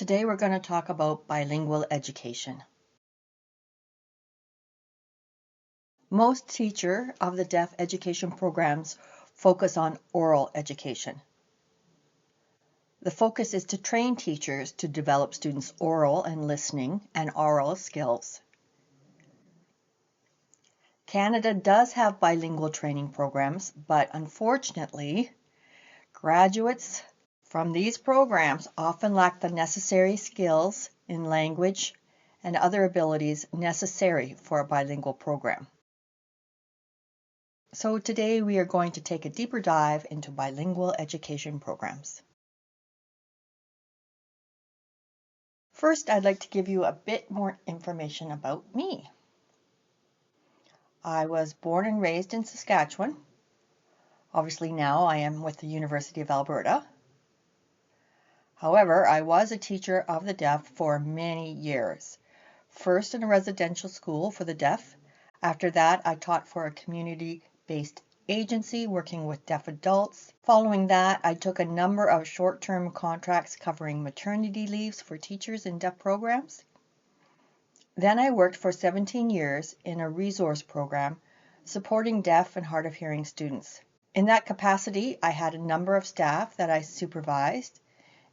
Today we're going to talk about bilingual education. Most teacher of the deaf education programs focus on oral education. The focus is to train teachers to develop students' oral and listening and oral skills. Canada does have bilingual training programs, but unfortunately, graduates from these programs often lack the necessary skills in language and other abilities necessary for a bilingual program. So today we are going to take a deeper dive into bilingual education programs. First, I'd like to give you a bit more information about me. I was born and raised in Saskatchewan. Obviously now I am with the University of Alberta. However, I was a teacher of the deaf for many years. First in a residential school for the deaf. After that, I taught for a community-based agency working with deaf adults. Following that, I took a number of short-term contracts covering maternity leaves for teachers in deaf programs. Then I worked for 17 years in a resource program supporting deaf and hard of hearing students. In that capacity, I had a number of staff that I supervised,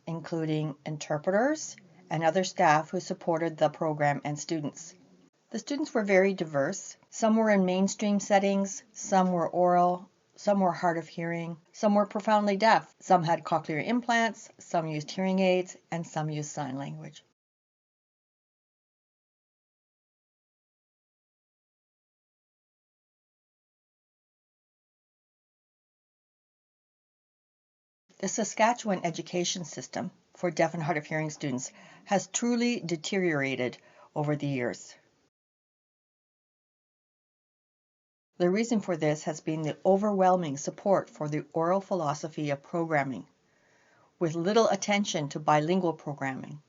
including interpreters and other staff who supported the program and students. The students were very diverse. Some were in mainstream settings, some were oral, some were hard of hearing, some were profoundly deaf. Some had cochlear implants, some used hearing aids, and some used sign language. The Saskatchewan education system for deaf and hard of hearing students has truly deteriorated over the years. The reason for this has been the overwhelming support for the oral philosophy of programming, with little attention to bilingual programming.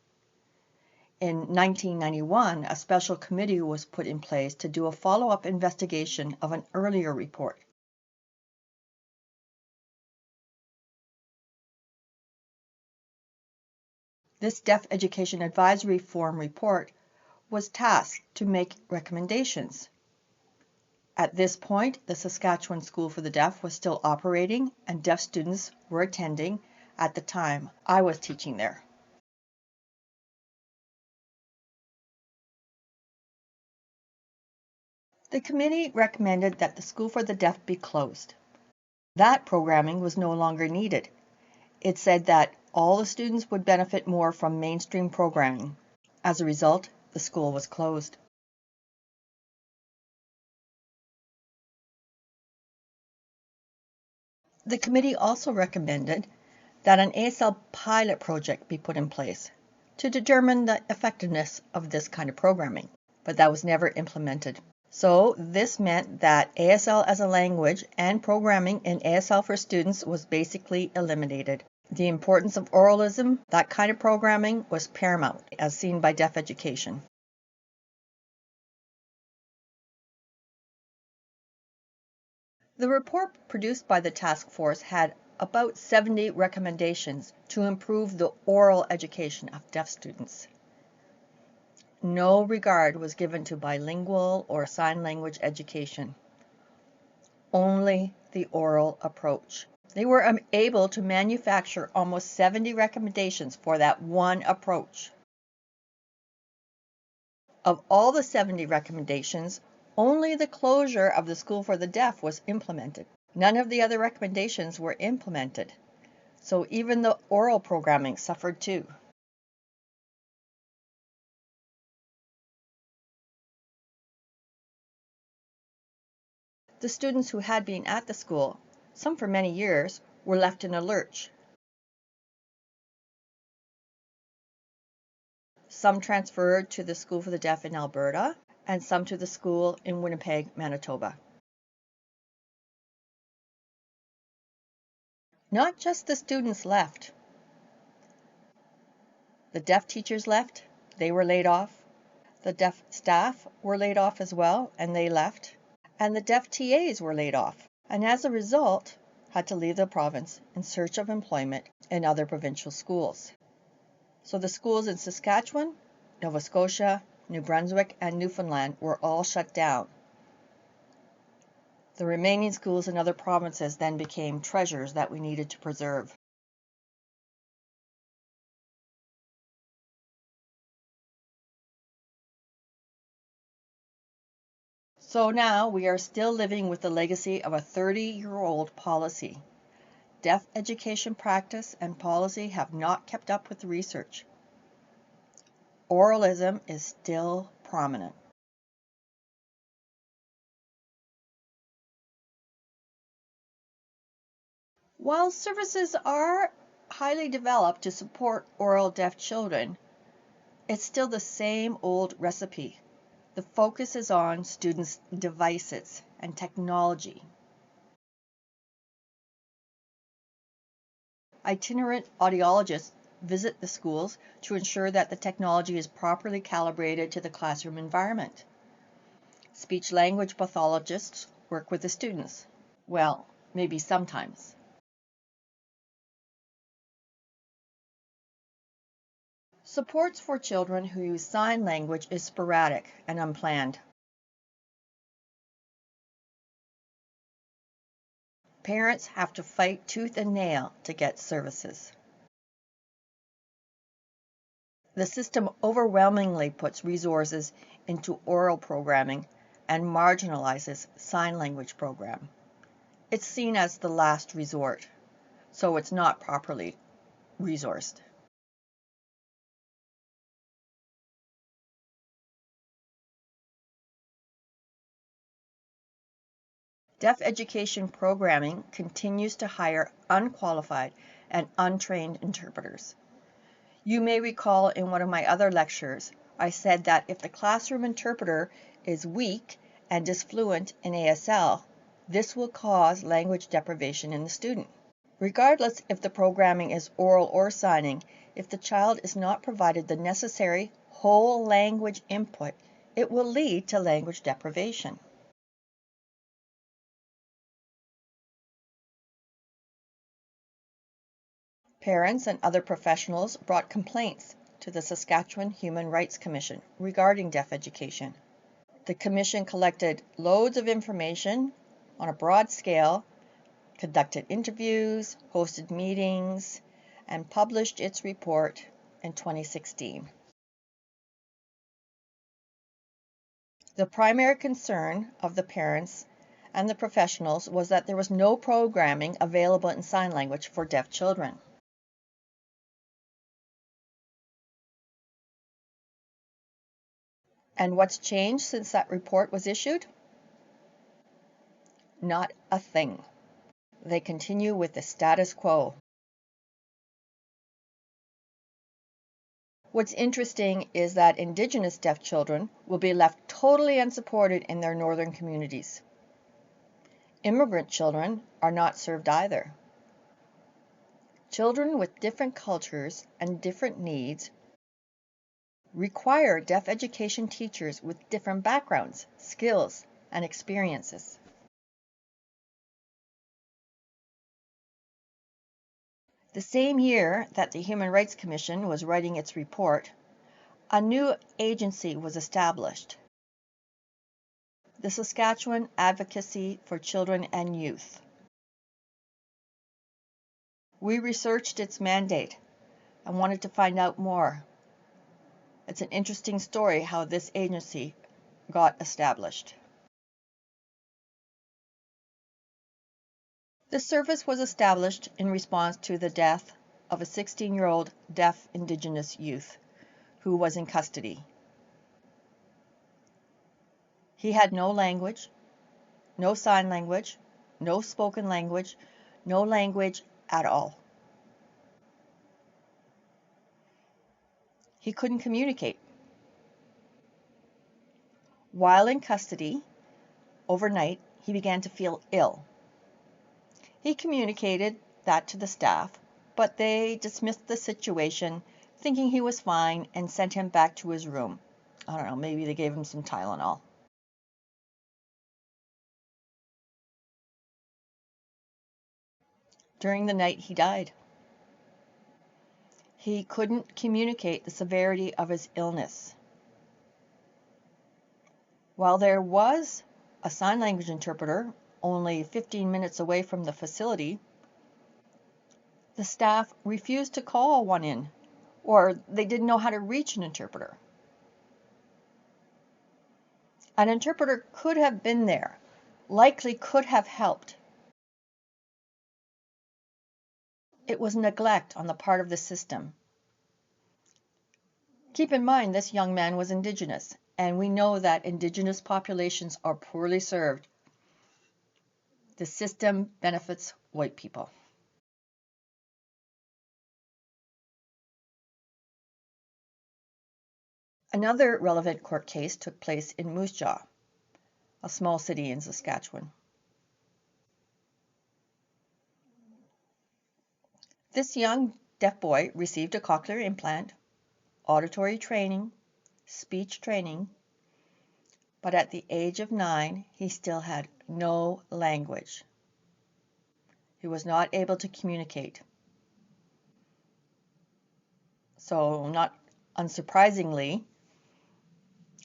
In 1991, a special committee was put in place to do a follow-up investigation of an earlier report. This Deaf Education Advisory Forum report was tasked to make recommendations. At this point, the Saskatchewan School for the Deaf was still operating and deaf students were attending at the time I was teaching there. The committee recommended that the School for the Deaf be closed. That programming was no longer needed. It said that all the students would benefit more from mainstream programming. As a result, the school was closed. The committee also recommended that an ASL pilot project be put in place to determine the effectiveness of this kind of programming, but that was never implemented. So this meant that ASL as a language and programming in ASL for students was basically eliminated. The importance of oralism, that kind of programming, was paramount, as seen by deaf education. The report produced by the task force had about 70 recommendations to improve the oral education of deaf students. No regard was given to bilingual or sign language education, only the oral approach. They were able to manufacture almost 70 recommendations for that one approach. Of all the 70 recommendations, only the closure of the School for the Deaf was implemented. None of the other recommendations were implemented, so even the oral programming suffered too. The students who had been at the school, some for many years, were left in a lurch. Some transferred to the School for the Deaf in Alberta, and some to the school in Winnipeg, Manitoba. Not just the students left. The deaf teachers left, they were laid off. The deaf staff were laid off as well, and they left. And the deaf TAs were laid off, and as a result, had to leave the province in search of employment in other provincial schools. So the schools in Saskatchewan, Nova Scotia, New Brunswick, and Newfoundland were all shut down. The remaining schools in other provinces then became treasures that we needed to preserve. So now we are still living with the legacy of a 30-year-old policy. Deaf education practice and policy have not kept up with the research. Oralism is still prominent. While services are highly developed to support oral deaf children, it's still the same old recipe. The focus is on students' devices and technology. Itinerant audiologists visit the schools to ensure that the technology is properly calibrated to the classroom environment. Speech-language pathologists work with the students. Well, maybe sometimes. Supports for children who use sign language is sporadic and unplanned. Parents have to fight tooth and nail to get services. The system overwhelmingly puts resources into oral programming and marginalizes sign language program. It's seen as the last resort, so it's not properly resourced. Deaf education programming continues to hire unqualified and untrained interpreters. You may recall in one of my other lectures, I said that if the classroom interpreter is weak and disfluent in ASL, this will cause language deprivation in the student. Regardless if the programming is oral or signing, if the child is not provided the necessary whole language input, it will lead to language deprivation. Parents and other professionals brought complaints to the Saskatchewan Human Rights Commission regarding deaf education. The commission collected loads of information on a broad scale, conducted interviews, hosted meetings, and published its report in 2016. The primary concern of the parents and the professionals was that there was no programming available in sign language for deaf children. And what's changed since that report was issued? Not a thing. They continue with the status quo. What's interesting is that Indigenous deaf children will be left totally unsupported in their northern communities. Immigrant children are not served either. Children with different cultures and different needs require deaf education teachers with different backgrounds, skills, and experiences. The same year that the Human Rights Commission was writing its report, a new agency was established, the Saskatchewan Advocacy for Children and Youth. We researched its mandate and wanted to find out more. It's an interesting story how this agency got established. The service was established in response to the death of a 16-year-old deaf Indigenous youth who was in custody. He had no language, no sign language, no spoken language, no language at all. He couldn't communicate. While in custody, overnight, he began to feel ill. He communicated that to the staff, but they dismissed the situation, thinking he was fine, and sent him back to his room. I don't know, maybe they gave him some Tylenol. During the night, he died. He couldn't communicate the severity of his illness. While there was a sign language interpreter only 15 minutes away from the facility, the staff refused to call one in, or they didn't know how to reach an interpreter. An interpreter could have been there, likely could have helped. It was neglect on the part of the system. Keep in mind, this young man was Indigenous, and we know that Indigenous populations are poorly served. The system benefits white people. Another relevant court case took place in Moose Jaw, a small city in Saskatchewan. This young deaf boy received a cochlear implant, auditory training, speech training, but at the age of 9, he still had no language. He was not able to communicate. So, not unsurprisingly,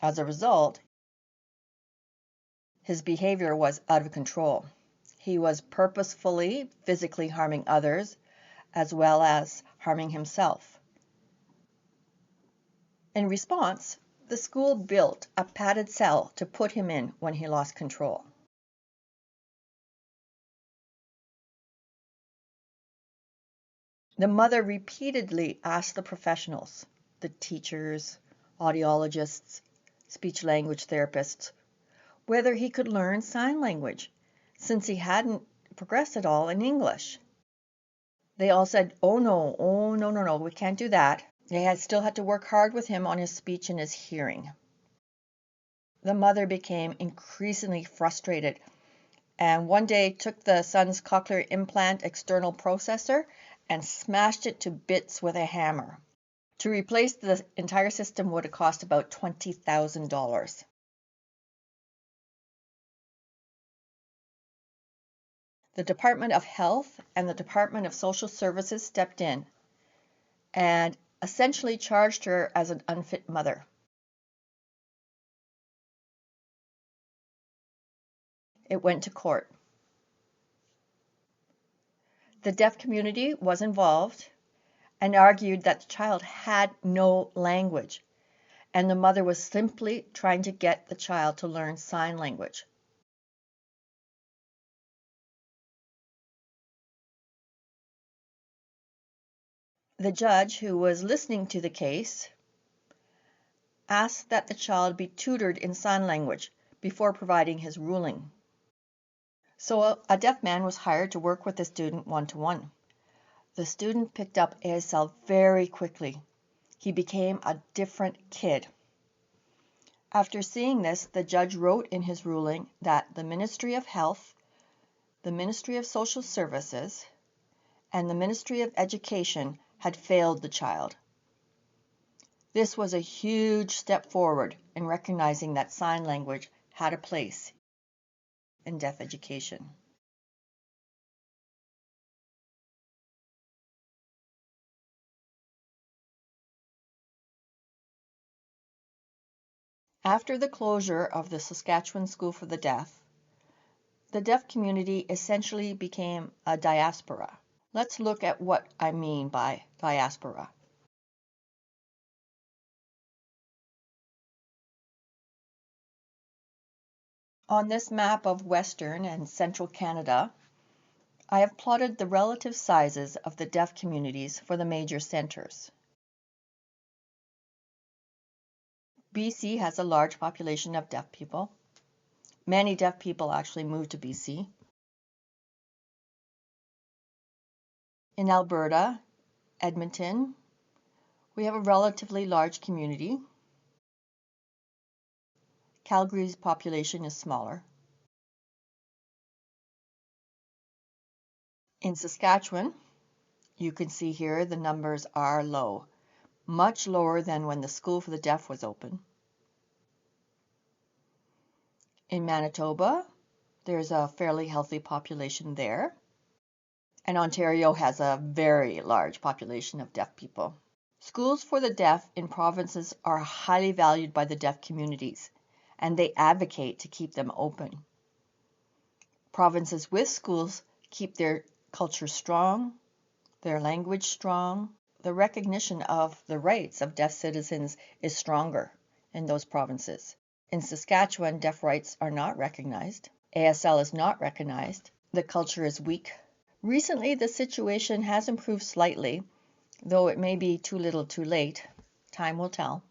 as a result, his behavior was out of control. He was purposefully physically harming others, as well as harming himself. In response, the school built a padded cell to put him in when he lost control. The mother repeatedly asked the professionals, the teachers, audiologists, speech language therapists, whether he could learn sign language, since he hadn't progressed at all in English. They all said, oh no, we can't do that. They still had to work hard with him on his speech and his hearing. The mother became increasingly frustrated and one day took the son's cochlear implant external processor and smashed it to bits with a hammer. To replace the entire system would have cost about $20,000. The Department of Health and the Department of Social Services stepped in and essentially charged her as an unfit mother. It went to court. The deaf community was involved and argued that the child had no language, and the mother was simply trying to get the child to learn sign language. The judge, who was listening to the case, asked that the child be tutored in sign language before providing his ruling. So a deaf man was hired to work with the student one-to-one. The student picked up ASL very quickly. He became a different kid. After seeing this, the judge wrote in his ruling that the Ministry of Health, the Ministry of Social Services, and the Ministry of Education had failed the child. This was a huge step forward in recognizing that sign language had a place in deaf education. After the closure of the Saskatchewan School for the Deaf, the deaf community essentially became a diaspora. Let's look at what I mean by diaspora. On this map of Western and Central Canada, I have plotted the relative sizes of the deaf communities for the major centers. BC has a large population of deaf people. Many deaf people actually moved to BC. In Alberta, Edmonton, we have a relatively large community. Calgary's population is smaller. In Saskatchewan, you can see here the numbers are low, much lower than when the School for the Deaf was open. In Manitoba, there's a fairly healthy population there. And Ontario has a very large population of deaf people. Schools for the deaf in provinces are highly valued by the deaf communities, and they advocate to keep them open. Provinces with schools keep their culture strong, their language strong. The recognition of the rights of deaf citizens is stronger in those provinces. In Saskatchewan, deaf rights are not recognized. ASL is not recognized. The culture is weak. Recently, the situation has improved slightly, though it may be too little too late. Time will tell.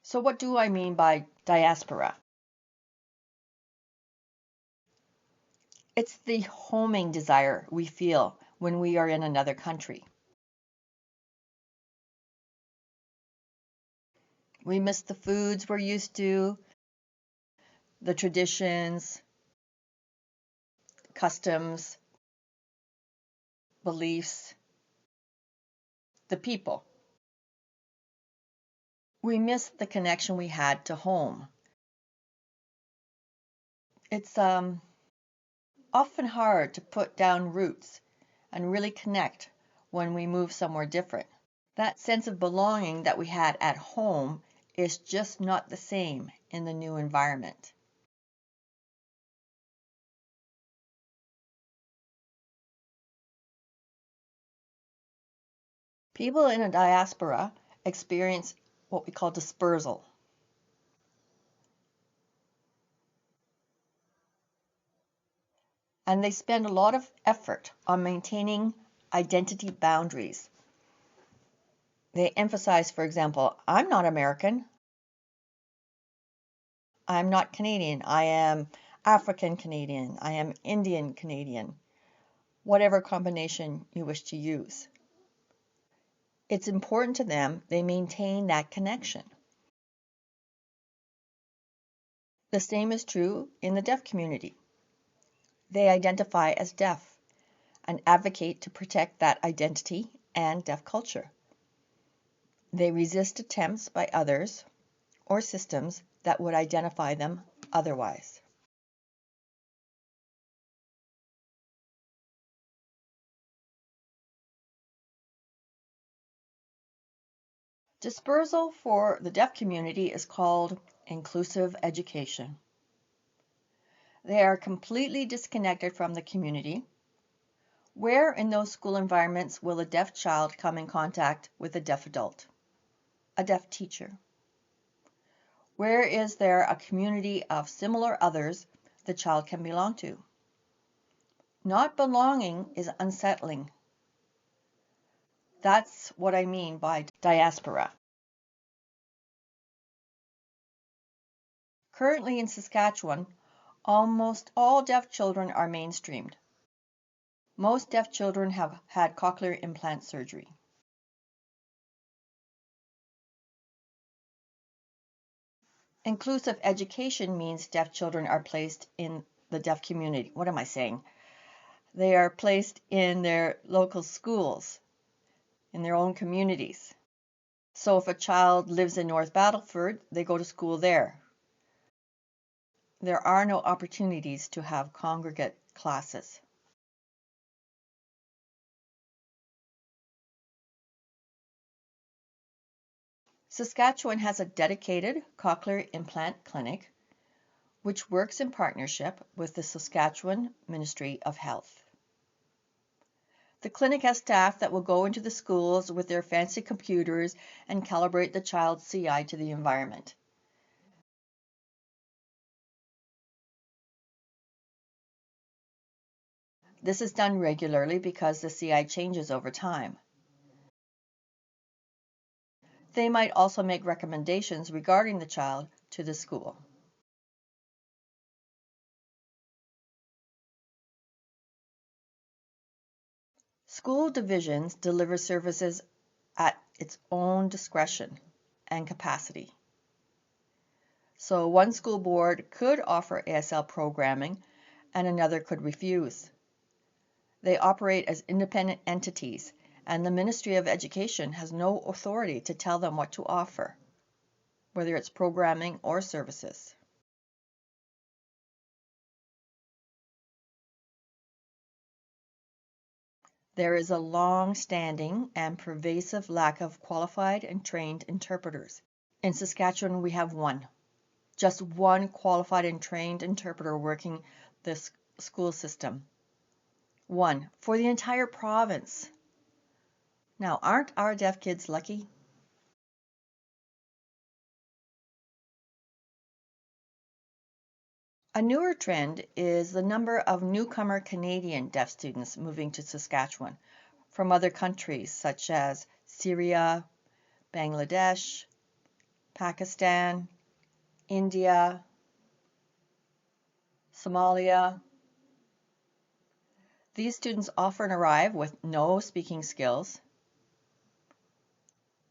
So what do I mean by diaspora? It's the homing desire we feel when we are in another country. We miss the foods we're used to, the traditions, customs, beliefs, the people. We miss the connection we had to home. It's often hard to put down roots and really connect when we move somewhere different. That sense of belonging that we had at home is just not the same in the new environment. People in a diaspora experience what we call dispersal. And they spend a lot of effort on maintaining identity boundaries. They emphasize, for example, I'm not American. I'm not Canadian. I am African Canadian. I am Indian Canadian. Whatever combination you wish to use. It's important to them they maintain that connection. The same is true in the deaf community. They identify as deaf and advocate to protect that identity and deaf culture. They resist attempts by others or systems that would identify them otherwise. Dispersal for the deaf community is called inclusive education. They are completely disconnected from the community. Where in those school environments will a deaf child come in contact with a deaf adult, a deaf teacher? Where is there a community of similar others the child can belong to? Not belonging is unsettling. That's what I mean by diaspora. Currently in Saskatchewan, almost all deaf children are mainstreamed. Most deaf children have had cochlear implant surgery. Inclusive education means deaf children are placed in the deaf community. What am I saying? They are placed in their local schools, in their own communities. So if a child lives in North Battleford, they go to school there. There are no opportunities to have congregate classes. Saskatchewan has a dedicated cochlear implant clinic which works in partnership with the Saskatchewan Ministry of Health. The clinic has staff that will go into the schools with their fancy computers and calibrate the child's CI to the environment. This is done regularly because the CI changes over time. They might also make recommendations regarding the child to the school. School divisions deliver services at its own discretion and capacity. So one school board could offer ASL programming and another could refuse. They operate as independent entities, and the Ministry of Education has no authority to tell them what to offer, whether it's programming or services. There is a long-standing and pervasive lack of qualified and trained interpreters. In Saskatchewan, we have one. Just one qualified and trained interpreter working this school system. One for the entire province. Now, aren't our deaf kids lucky? A newer trend is the number of newcomer Canadian deaf students moving to Saskatchewan from other countries such as Syria, Bangladesh, Pakistan, India, Somalia. These students often arrive with no speaking skills.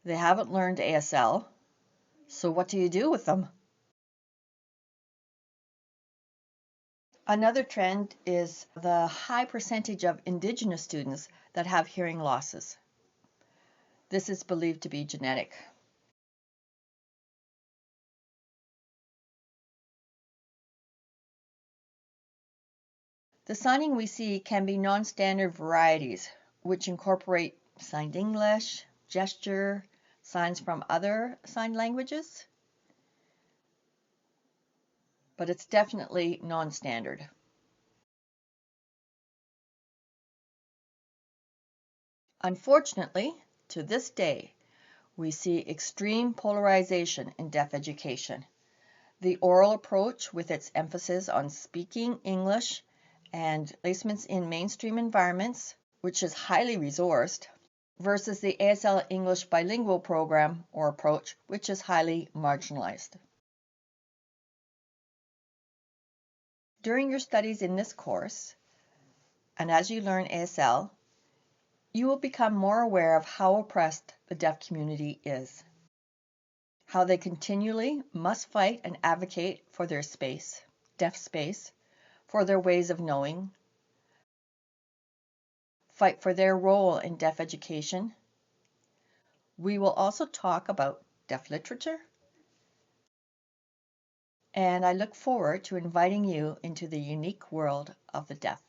They haven't learned ASL, so what do you do with them? Another trend is the high percentage of Indigenous students that have hearing losses. This is believed to be genetic. The signing we see can be non-standard varieties, which incorporate signed English, gesture, signs from other sign languages, but it's definitely non-standard. Unfortunately, to this day, we see extreme polarization in deaf education. The oral approach, with its emphasis on speaking English and placements in mainstream environments, which is highly resourced, versus the ASL English bilingual program or approach, which is highly marginalized. During your studies in this course, and as you learn ASL, you will become more aware of how oppressed the deaf community is, how they continually must fight and advocate for their space, deaf space, for their ways of knowing, fight for their role in deaf education. We will also talk about deaf literature, and I look forward to inviting you into the unique world of the deaf.